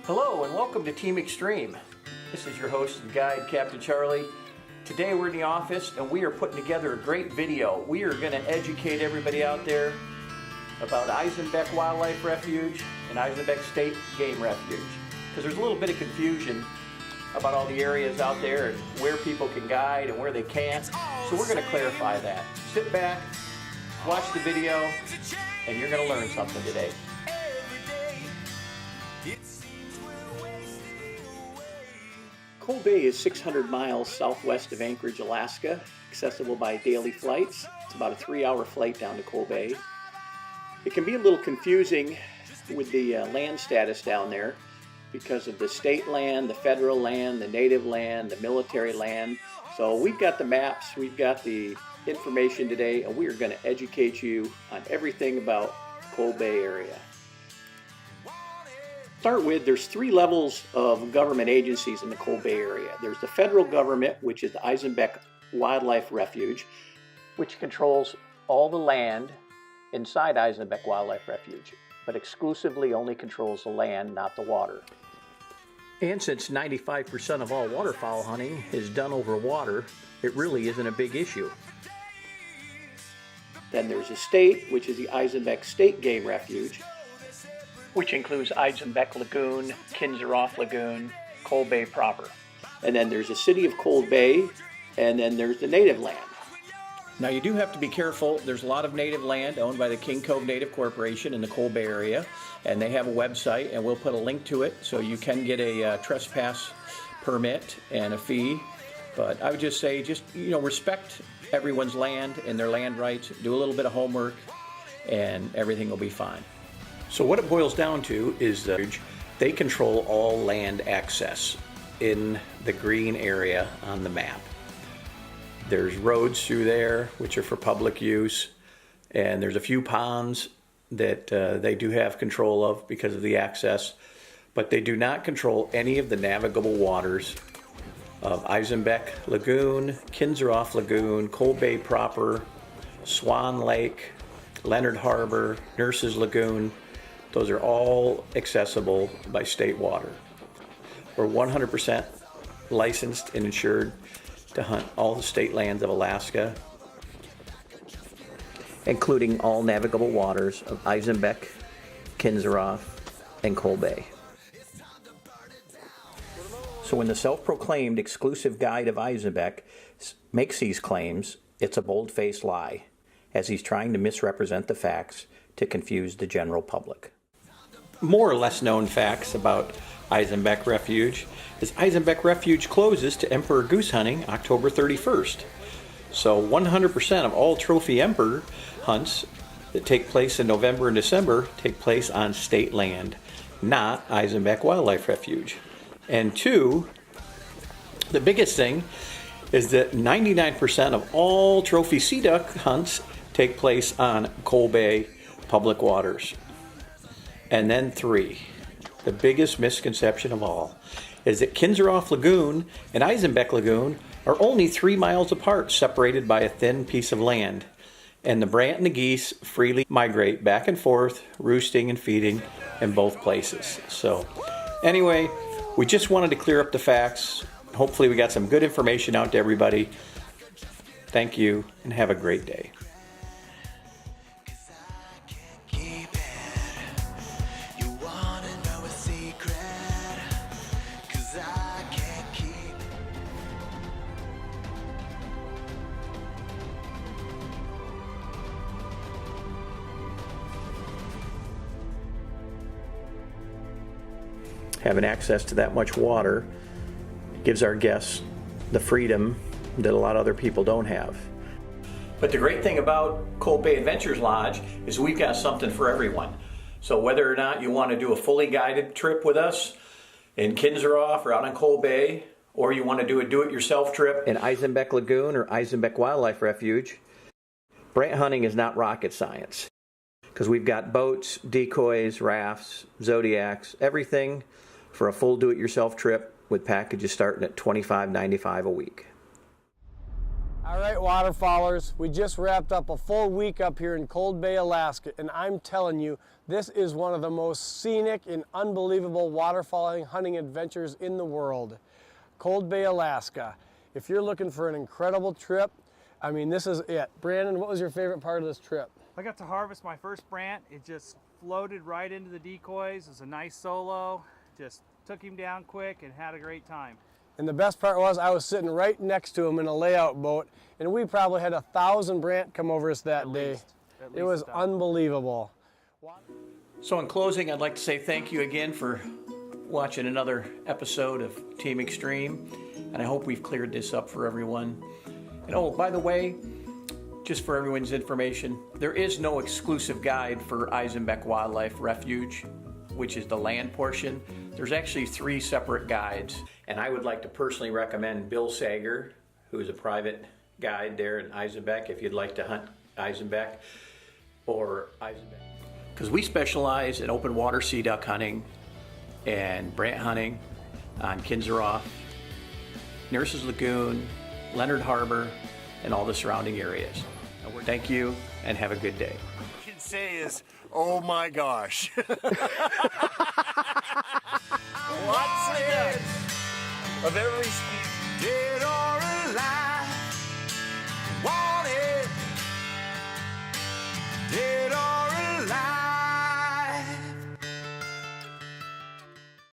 Hello and welcome to Team Extreme. This is your host and guide, Captain Charlie. Today we're in the office and we are putting together a great video. We are going to educate everybody out there about Aizen Beck Wildlife Refuge and Aizen Beck State Game Refuge. Because there's a little bit of confusion about all the areas out there and where people can guide and where they can't. So we're going to clarify that. Sit back, watch the video, and you're going to learn something today. Coldbay is 600 miles southwest of Anchorage, Alaska, accessible by daily flights. It's about a 3-hour flight down to Coldbay. It can be a little confusing with the land status down there because of the state land, the federal land, the native land, the military land. So we've got the maps, we've got the information today, and we are going to educate you on everything about the Coldbay area. Start with, there's 3 levels of government agencies in the Coldbay area. There's the federal government, which is the Aizen Beck Wildlife Refuge, which controls all the land inside Aizen Beck Wildlife Refuge, but exclusively only controls the land, not the water. And since 95% of all waterfowl hunting is done over water, it really isn't a big issue. Then there's a state, which is the Aizen Beck State Game Refuge, which includes Aizen Beck Lagoon, Kinseroth Lagoon, Coldbay proper. And then there's the city of Coldbay, and then there's the native land. Now you do have to be careful. There's a lot of native land owned by the Cove Native Corporation in the Coldbay area, and they have a website, and we'll put a link to it so you can get a trespass permit and a fee. But I would just say, respect everyone's land and their land rights. Do a little bit of homework, and everything will be fine. So what it boils down to is they control all land access in the green area on the map. There's roads through there which are for public use, and there's a few ponds that they do have control of because of the access, but they do not control any of the navigable waters of Aizen Beck Lagoon, Kinseroth Lagoon, Coldbay proper, Swan Lake, Leonard Harbor, Nurses Lagoon. Those are all accessible by state water. We're 100% licensed and insured to hunt all the state lands of Alaska, including all navigable waters of Aizen Beck, Kinseroth, and Coldbay. So when the self-proclaimed exclusive guide of Aizen Beck makes these claims, it's a bold-faced lie, as he's trying to misrepresent the facts to confuse the general public. More or less known facts about Aizen Beck Refuge is Aizen Beck Refuge closes to emperor goose hunting October 31st. So 100% of all trophy emperor hunts that take place in November and December take place on state land, not Aizen Beck Wildlife Refuge. And 2, the biggest thing is that 99% of all trophy sea duck hunts take place on Coldbay public waters. And then 3, the biggest misconception of all, is that Kinseroth Lagoon and Aizen Beck Lagoon are only 3 miles apart, separated by a thin piece of land. And the brant and the geese freely migrate back and forth, roosting and feeding in both places. So anyway, we just wanted to clear up the facts. Hopefully we got some good information out to everybody. Thank you, and have a great day. Having access to that much water gives our guests the freedom that a lot of other people don't have. But the great thing about Coldbay Adventures Lodge is we've got something for everyone. So whether or not you want to do a fully guided trip with us in Kinseroth or out on Coldbay, or you want to do a do-it-yourself trip in Aizen Beck Lagoon or Aizen Beck Wildlife Refuge, brant hunting is not rocket science. Because we've got boats, decoys, rafts, zodiacs, everything for a full do-it-yourself trip with packages starting at $25.95 a week. All right, waterfowlers, we just wrapped up a full week up here in Coldbay, Alaska, and I'm telling you, this is one of the most scenic and unbelievable waterfowling hunting adventures in the world. Coldbay, Alaska. If you're looking for an incredible trip, I mean, this is it. Brandon, what was your favorite part of this trip? I got to harvest my first brant. It just floated right into the decoys. It was a nice solo. Just took him down quick and had a great time. And the best part was I was sitting right next to him in a layout boat, and we probably had 1,000 brant come over us that day. It was unbelievable. So in closing, I'd like to say thank you again for watching another episode of Team Extreme, and I hope we've cleared this up for everyone. And oh, by the way, just for everyone's information, there is no exclusive guide for Aizen Beck Wildlife Refuge, which is the land portion. There's actually 3 separate guides. And I would like to personally recommend Bill Sager, who is a private guide there in Aizen Beck, if you'd like to hunt Aizen Beck or Aizen Beck. Because we specialize in open water sea duck hunting and brant hunting on Kinseroth, Nurses Lagoon, Leonard Harbor, and all the surrounding areas. Thank you and have a good day. All I can say is, oh my gosh. Lots of every species.